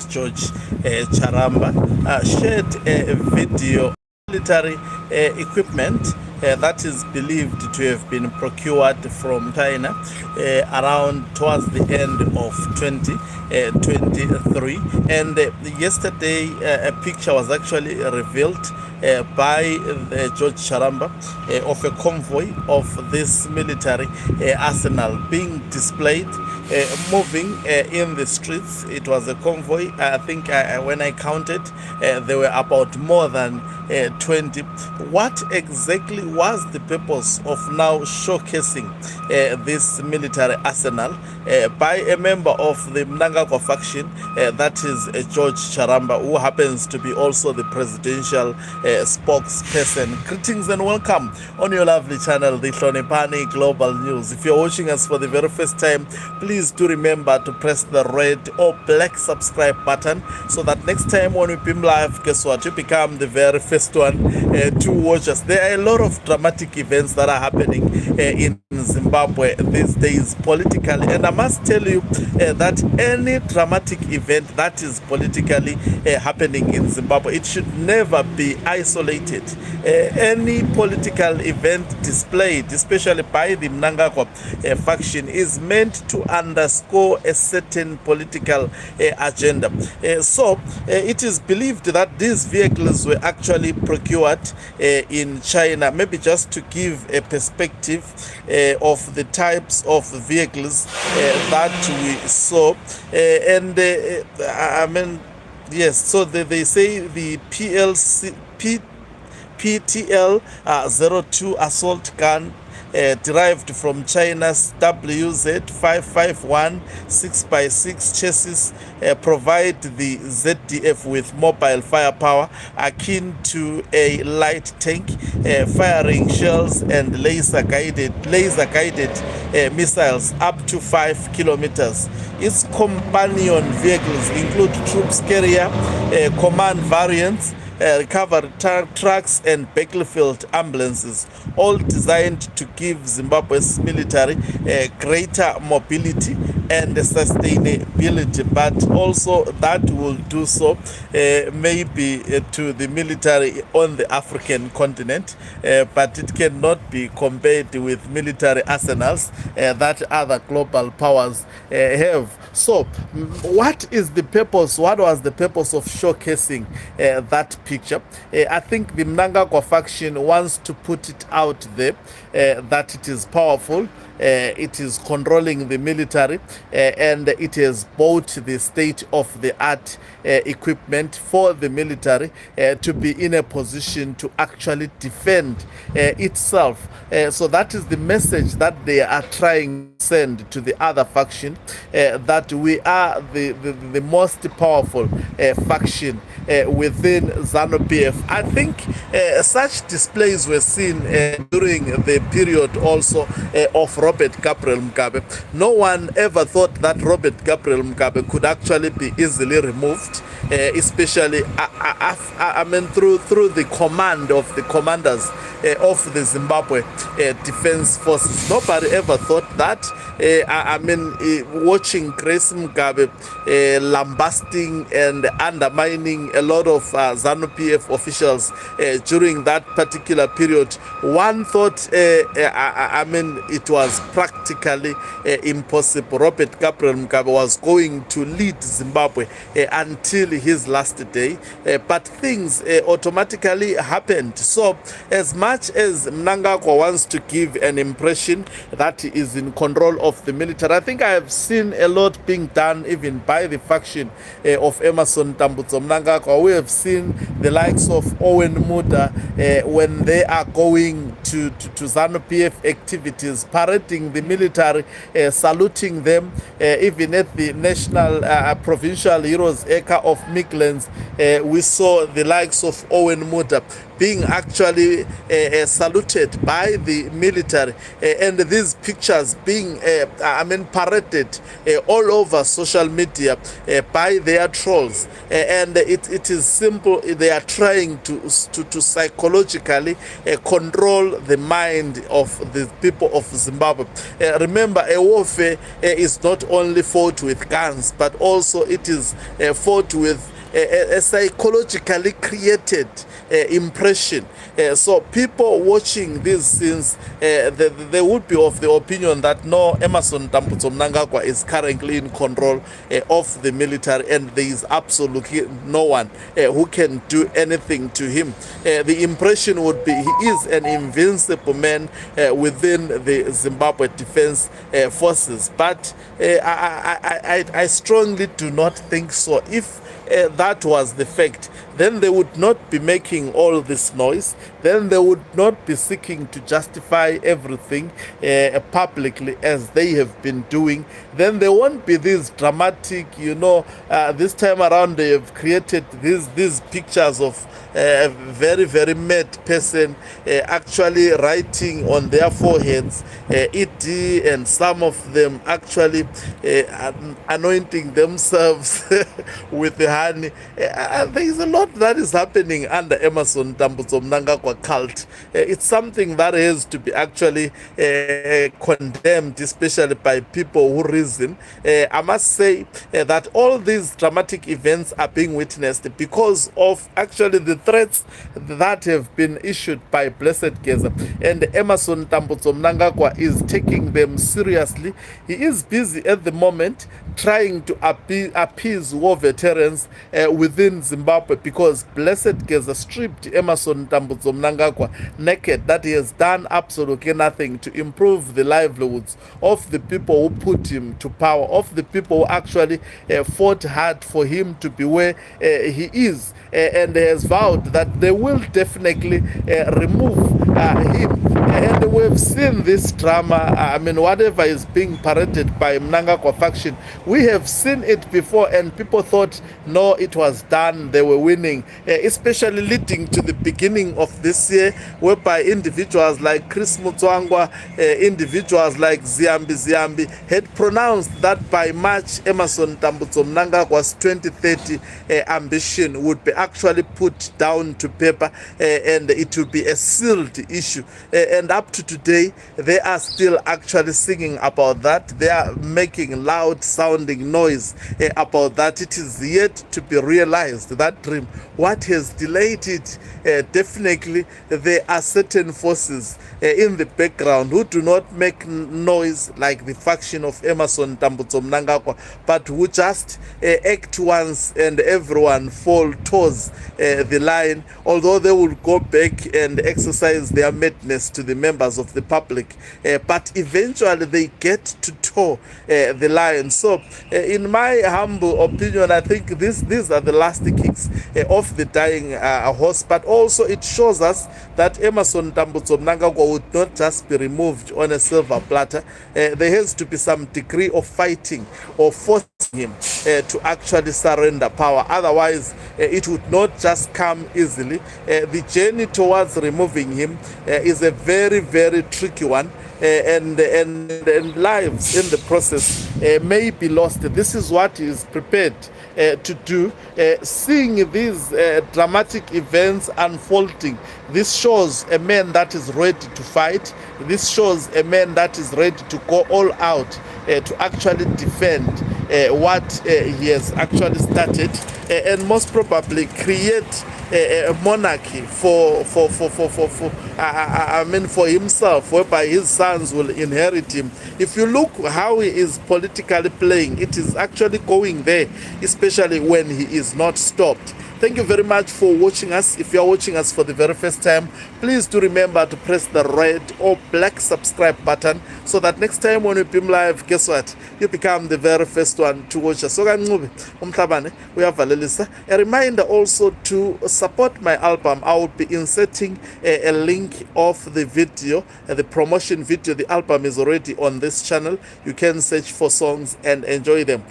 George Charamba shared a video of military equipment that is believed to have been procured from China around towards the end of 2023. And yesterday, a picture was actually revealed by George Charamba of a convoy of this military arsenal being displayed, moving in the streets. It was a convoy. I think when I counted, there were about more than 20. What exactly was the purpose of now showcasing this military arsenal by a member of the Mnangagwa faction, that is George Charamba, who happens to be also the presidential spokesperson? Greetings and welcome on your lovely channel, the Hlonipani Global News. If you're watching us for the very first time, please do remember to press the red or black subscribe button so that next time when we beam live, guess what, you become the very first one to watch us. There are a lot of dramatic events that are happening in Zimbabwe these days politically, and I must tell you that any dramatic event that is politically happening in Zimbabwe, it should never be isolated. Any political event displayed, especially by the Mnangagwa faction, is meant to underscore a certain political agenda. So it is believed that these vehicles were actually procured in China, maybe just to give a perspective of the types of vehicles that we saw. I mean, yes, so they say the PTL-02 assault gun derived from China's WZ551 6x6 chassis provide the ZDF with mobile firepower akin to a light tank, firing shells and laser-guided missiles up to 5 kilometers. Its companion vehicles include troops carrier, command variants, recovery trucks and battlefield ambulances, all designed to give Zimbabwe's military greater mobility and sustainability, but also that will do so maybe to the military on the African continent, but it cannot be compared with military arsenals that other global powers have. So what is the purpose? What was the purpose of showcasing that picture? I think the Mnangagwa faction wants to put it out there that it is powerful, it is controlling the military, and it has bought the state-of-the-art equipment for the military to be in a position to actually defend itself. So that is the message that they are trying to send to the other faction, that we are the most powerful faction within ZANU-PF. I think such displays were seen during the period also of Robert Gabriel Mugabe. No one ever thought that Robert Gabriel Mugabe could actually be easily removed, especially I mean through the command of the commanders of the Zimbabwe Defense Forces. Nobody ever thought that. I mean, watching Grace Mugabe lambasting and undermining a lot of ZANU-PF officials during that particular period, one thought, I mean, it was practically impossible. Robert Gabriel Mugabe was going to lead Zimbabwe until his last day, but things automatically happened. So as much as Mnangagwa wants to give an impression that he is in control of the military, I think I have seen a lot being done even by the faction of Emmerson Tambutso Mnangagwa. We have seen the likes of Owen Muda when they are going to ZANU-PF activities, parading the military, saluting them, even at the National Provincial Heroes Acre of Midlands. We saw the likes of Owen Muda being actually saluted by the military, and these pictures being paraded all over social media by their trolls, and it is simple. They are trying to psychologically control the mind of the people of Zimbabwe. Remember, a warfare is not only fought with guns, but also it is fought with a psychologically created impression. So people watching these scenes, they would be of the opinion that no, Emmerson Dambudzo Mnangagwa is currently in control of the military, and there is absolutely no one who can do anything to him. The impression would be he is an invincible man within the Zimbabwe Defense Forces. But I strongly do not think so. If that was the fact, then they would not be making all this noise. Then they would not be seeking to justify everything publicly as they have been doing. Then there won't be this dramatic, this time around they have created these pictures of a very, very mad person actually writing on their foreheads ED, and some of them actually anointing themselves with the honey. There is a lot that is happening under Emmerson Dambudzo Mnangagwa cult. It's something that has to be actually condemned, especially by people who reason. I must say that all these dramatic events are being witnessed because of actually the threats that have been issued by Blessed Geza, and Emmerson Dambudzo Mnangagwa is taking them seriously. He is busy at the moment trying to appease war veterans within Zimbabwe, because Blessed Geza stripped Emmerson Dambudzo Mnangagwa naked, that he has done absolutely nothing to improve the livelihoods of the people who put him to power, of the people who actually fought hard for him to be where he is, and has vowed that they will definitely remove him. And we've seen this drama, whatever is being paraded by Mnangagwa faction, we have seen it before, and people thought, no, it was done, they were winning, especially leading to the beginning of this year, whereby individuals like Chris Mutswangwa, individuals like Ziambi had pronounced that by March, Emmerson Dambudzo Mnangagwa's 2030 ambition would be actually put down to paper, and it would be a sealed issue. And up to today, they are still actually singing about that. They are making loud sounding noise about that. It is yet to be realized, that dream. What has delayed it? Definitely, there are certain forces in the background who do not make noise like the faction of Emmerson Dambudzo Mnangagwa, but who just act once and everyone fall towards the line, although they will go back and exercise their madness to the members of the public, but eventually they get to toe the line. So in my humble opinion, I think these are the last kicks of the dying horse, but also it shows us that Emmerson Dambudzo Mnangagwa would not just be removed on a silver platter. There has to be some degree of fighting or forcing him to actually surrender power. Otherwise, it would not just come easily. The journey towards removing him is a very, very tricky one, and lives in the process may be lost. This is what is prepared to do. Seeing these dramatic events unfolding, this shows a man that is ready to fight. This shows a man that is ready to go all out to actually defend what he has actually started, and most probably create a monarchy for himself, whereby his sons will inherit him. If you look how he is politically playing, it is actually going there, especially when he is not stopped. Thank you very much for watching us. If you are watching us for the very first time, please do remember to press the red or black subscribe button, so that next time when we beam live, guess what? You become the very first one to watch us. So we have a reminder also to support my album. I will be inserting a link of the video, the promotion video. The album is already on this channel. You can search for songs and enjoy them.